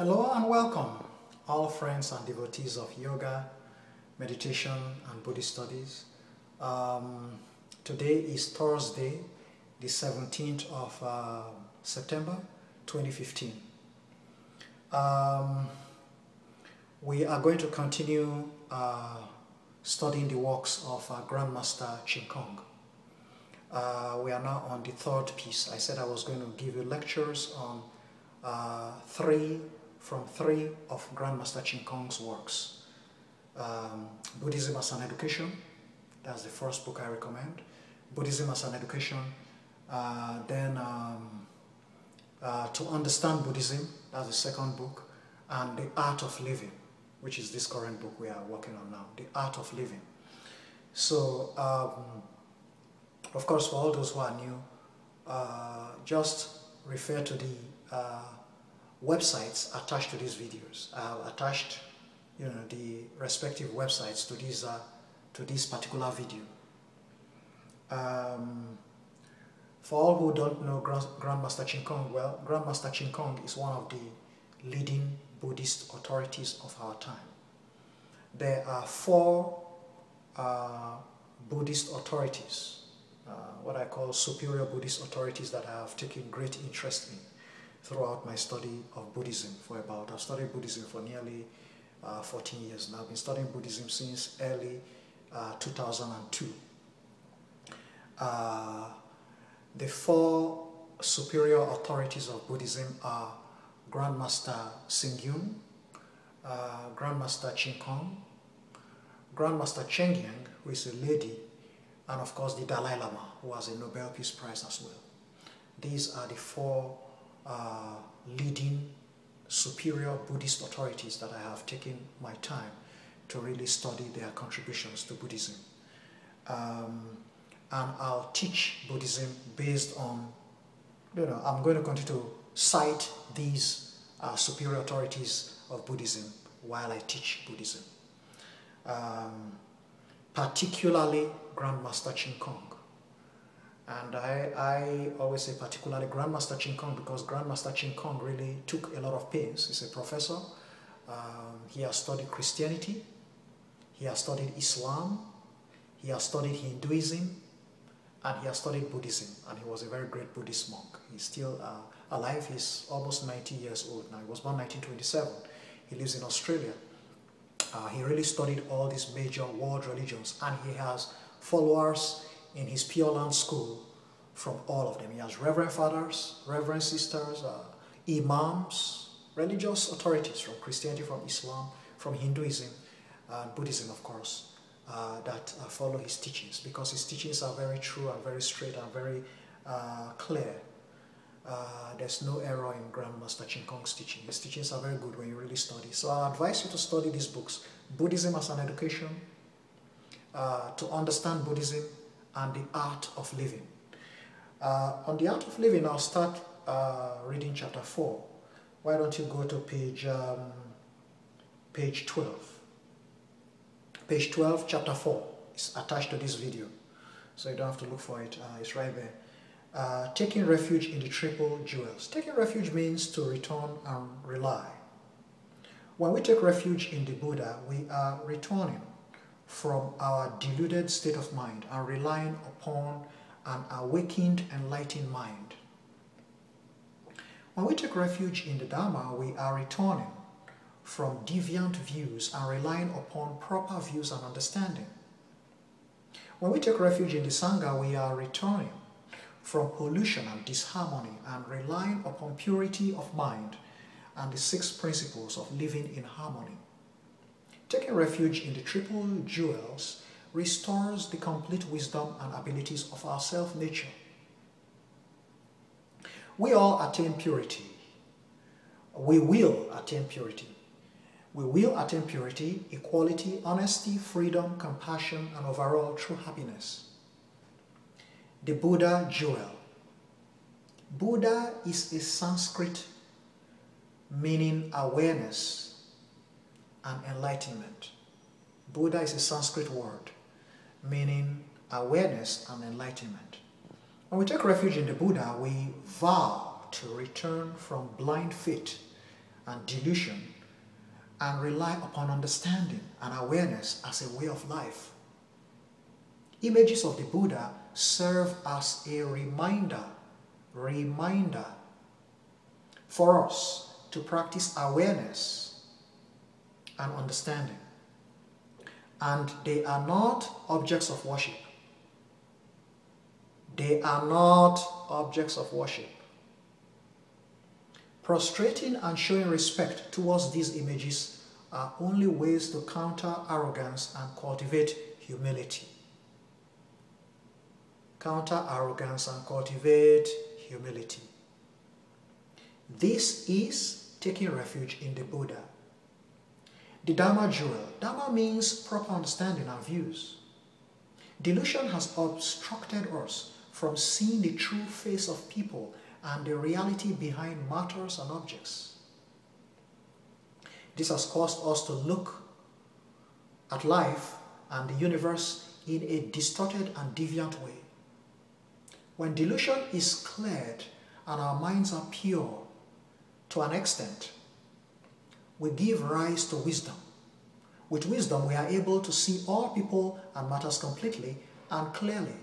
Hello and welcome, all friends and devotees of yoga, meditation and Buddhist studies. Today is Thursday, the 17th of September 2015. We are going to continue studying the works of Grandmaster Ching Kong. We are now on the third piece. I said I was going to give you lectures on three of Grandmaster Ching Kong's works. Buddhism as an Education, that's the first book I recommend. Buddhism as an Education. Then To Understand Buddhism, that's the second book. And The Art of Living, which is this current book we are working on now, The Art of Living. So, of course, for all those who are new, just refer to the websites attached to these videos. I have attached, the respective websites to this particular video. For all who don't know Grandmaster Ching Kong, well, Grandmaster Ching Kong is one of the leading Buddhist authorities of our time. There are four Buddhist authorities, what I call superior Buddhist authorities, that I have taken great interest in throughout my study of Buddhism. I've studied Buddhism for nearly 14 years now. I've been studying Buddhism since early 2002. The four superior authorities of Buddhism are Grandmaster Xingyun, Grandmaster Ching Kong, Grandmaster Cheng Yang, who is a lady, and of course the Dalai Lama, who has a Nobel Peace Prize as well. These are the four leading superior Buddhist authorities that I have taken my time to really study their contributions to Buddhism. And I'll teach Buddhism based on, I'm going to continue to cite these superior authorities of Buddhism while I teach Buddhism. Particularly Grandmaster Ching Kong. And I always say particularly Grandmaster Ching Kong because Grandmaster Ching Kong really took a lot of pains. He's a professor. He has studied Christianity. He has studied Islam. He has studied Hinduism. And he has studied Buddhism. And he was a very great Buddhist monk. He's still alive. He's almost 90 years old now. He was born in 1927. He lives in Australia. He really studied all these major world religions. And he has followers in his Pure Land school from all of them. He has reverend fathers, reverend sisters, imams, religious authorities from Christianity, from Islam, from Hinduism, and Buddhism, of course, that follow his teachings, because his teachings are very true and very straight and very clear. There's no error in Grandmaster Ching Kong's teaching. His teachings are very good when you really study. So I advise you to study these books, Buddhism as an Education, To Understand Buddhism, and The Art of Living. On The Art of Living, I'll start reading chapter 4. Why don't you go to page 12. Page 12, chapter 4 is attached to this video, so you don't have to look for it. It's right there. Taking refuge in the triple jewels. Taking refuge means to return and rely. When we take refuge in the Buddha, we are returning from our deluded state of mind and relying upon an awakened, enlightened mind. When we take refuge in the Dharma, we are returning from deviant views and relying upon proper views and understanding. When we take refuge in the Sangha, we are returning from pollution and disharmony and relying upon purity of mind and the 6 principles of living in harmony. Taking refuge in the triple jewels restores the complete wisdom and abilities of our self-nature. We all attain purity. We will attain purity. We will attain purity, equality, honesty, freedom, compassion, and overall true happiness. The Buddha jewel. Buddha is a Sanskrit meaning awareness and enlightenment. Buddha is a Sanskrit word meaning awareness and enlightenment. When we take refuge in the Buddha, we vow to return from blind faith and delusion, and rely upon understanding and awareness as a way of life. Images of the Buddha serve as a reminder for us to practice awareness and understanding. And they are not objects of worship. They are not objects of worship. Prostrating and showing respect towards these images are only ways to counter arrogance and cultivate humility. Counter arrogance and cultivate humility. This is taking refuge in the Buddha. The Dharma jewel. Dharma means proper understanding and views. Delusion has obstructed us from seeing the true face of people and the reality behind matters and objects. This has caused us to look at life and the universe in a distorted and deviant way. When delusion is cleared and our minds are pure to an extent, we give rise to wisdom. With wisdom, we are able to see all people and matters completely and clearly.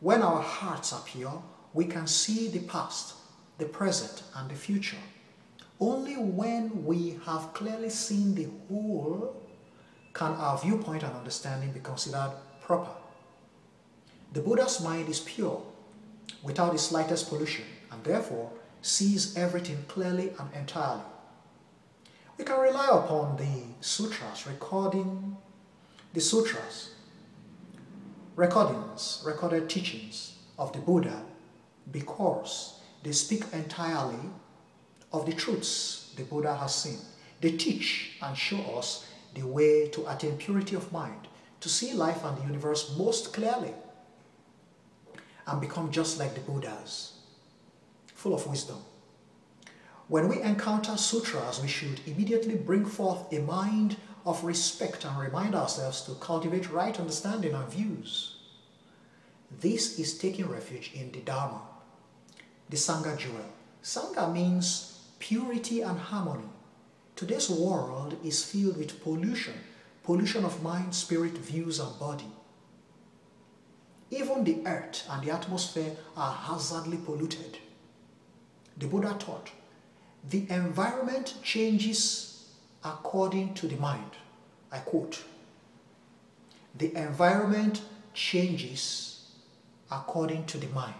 When our hearts are pure, we can see the past, the present, and the future. Only when we have clearly seen the whole can our viewpoint and understanding be considered proper. The Buddha's mind is pure, without the slightest pollution, and therefore sees everything clearly and entirely. We can rely upon the sutras, recorded teachings of the Buddha, because they speak entirely of the truths the Buddha has seen. They teach and show us the way to attain purity of mind, to see life and the universe most clearly, and become just like the Buddhas, full of wisdom. When we encounter sutras, we should immediately bring forth a mind of respect and remind ourselves to cultivate right understanding and views. This is taking refuge in the Dharma. The Sangha jewel. Sangha means purity and harmony. Today's world is filled with pollution of mind, spirit, views, and body. Even the earth and the atmosphere are hazardly polluted. The Buddha taught, the environment changes according to the mind. I quote, the environment changes according to the mind.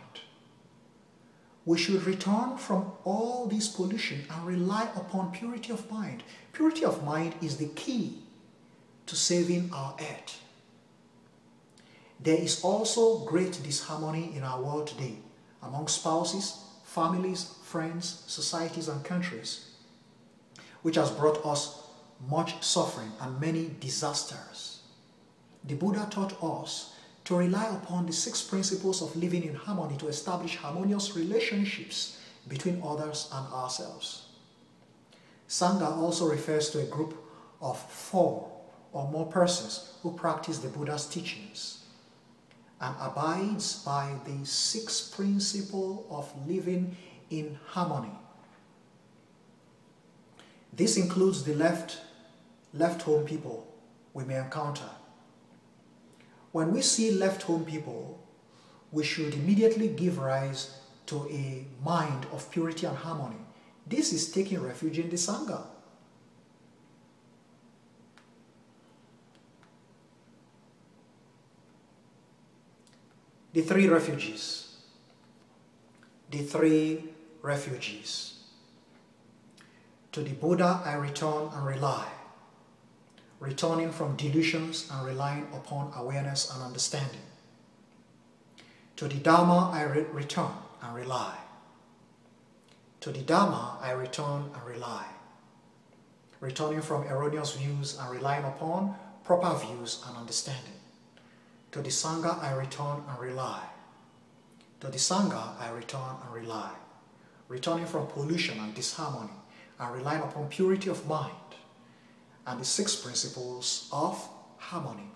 We should return from all this pollution and rely upon purity of mind. Purity of mind is the key to saving our earth. There is also great disharmony in our world today among spouses, families, friends, societies, and countries, which has brought us much suffering and many disasters. The Buddha taught us to rely upon the 6 principles of living in harmony to establish harmonious relationships between others and ourselves. Sangha also refers to a group of 4 or more persons who practice the Buddha's teachings and abides by the 6 principles of living in harmony. This includes the left home people we may encounter. When we see left home people, we should immediately give rise to a mind of purity and harmony. This is taking refuge in the Sangha. The 3 refugees. The 3 refugees. To the Buddha I return and rely, returning from delusions and relying upon awareness and understanding. To the Dharma I return and rely. To the Dharma I return and rely, returning from erroneous views and relying upon proper views and understanding. To the Sangha I return and rely. To the Sangha I return and rely, returning from pollution and disharmony and relying upon purity of mind and the 6 principles of harmony.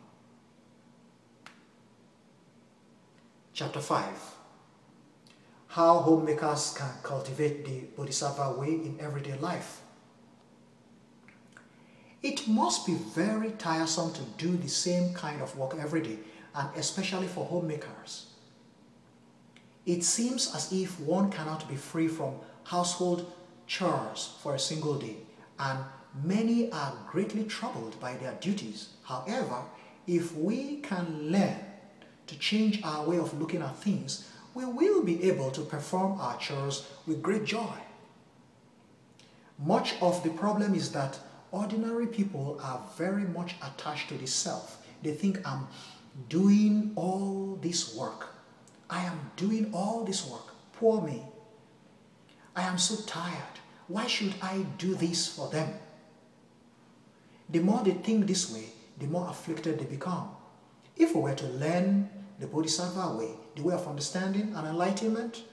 Chapter 5. How homemakers can cultivate the Bodhisattva way in everyday life. It must be very tiresome to do the same kind of work every day, and especially for homemakers. It seems as if one cannot be free from household chores for a single day, and many are greatly troubled by their duties. However, if we can learn to change our way of looking at things, we will be able to perform our chores with great joy. Much of the problem is that ordinary people are very much attached to the self. They think, I'm doing all this work. I am doing all this work. Poor me. I am so tired. Why should I do this for them? The more they think this way, the more afflicted they become. If we were to learn the Bodhisattva way, the way of understanding and enlightenment,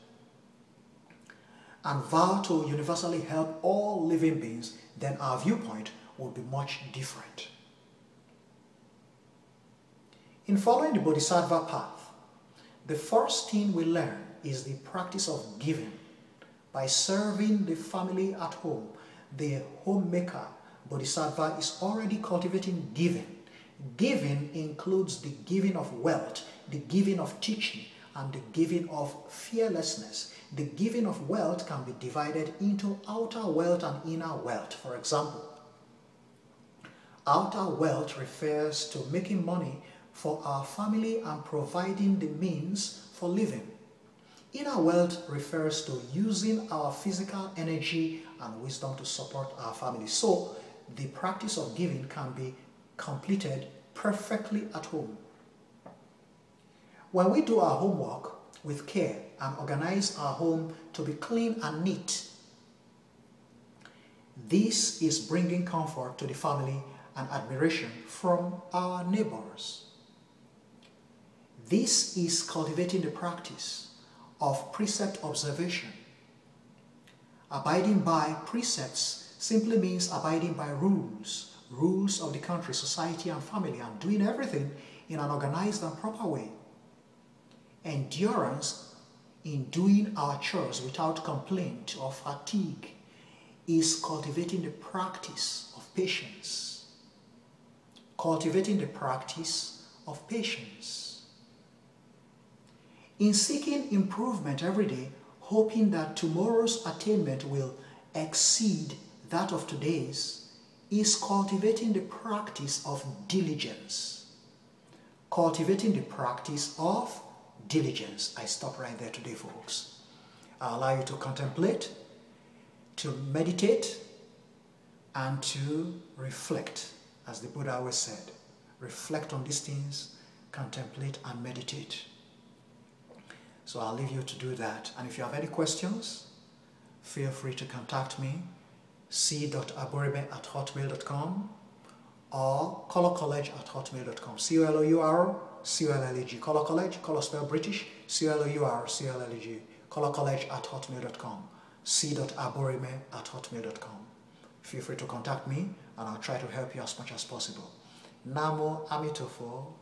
and vow to universally help all living beings, then our viewpoint would be much different. In following the Bodhisattva path, the first thing we learn is the practice of giving. By serving the family at home, the homemaker Bodhisattva is already cultivating giving. Giving includes the giving of wealth, the giving of teaching, and the giving of fearlessness. The giving of wealth can be divided into outer wealth and inner wealth. For example, outer wealth refers to making money for our family and providing the means for living. Inner wealth refers to using our physical energy and wisdom to support our family. So, the practice of giving can be completed perfectly at home. When we do our homework with care and organize our home to be clean and neat, this is bringing comfort to the family and admiration from our neighbors. This is cultivating the practice of precept observation. Abiding by precepts simply means abiding by rules of the country, society, and family, and doing everything in an organized and proper way. Endurance in doing our chores without complaint or fatigue is cultivating the practice of patience. Cultivating the practice of patience. In seeking improvement every day, hoping that tomorrow's attainment will exceed that of today's, is cultivating the practice of diligence. Cultivating the practice of diligence. I stop right there today, folks. I allow you to contemplate, to meditate, and to reflect. As the Buddha always said, reflect on these things, contemplate and meditate. So I'll leave you to do that. And if you have any questions, feel free to contact me, c.aburime@hotmail.com or colorcollege@hotmail.com. COLOUR, Color College, color spell British, COLOUR, colorcollege@hotmail.com, c.aburime@hotmail.com. Feel free to contact me and I'll try to help you as much as possible. Namo Amitofo.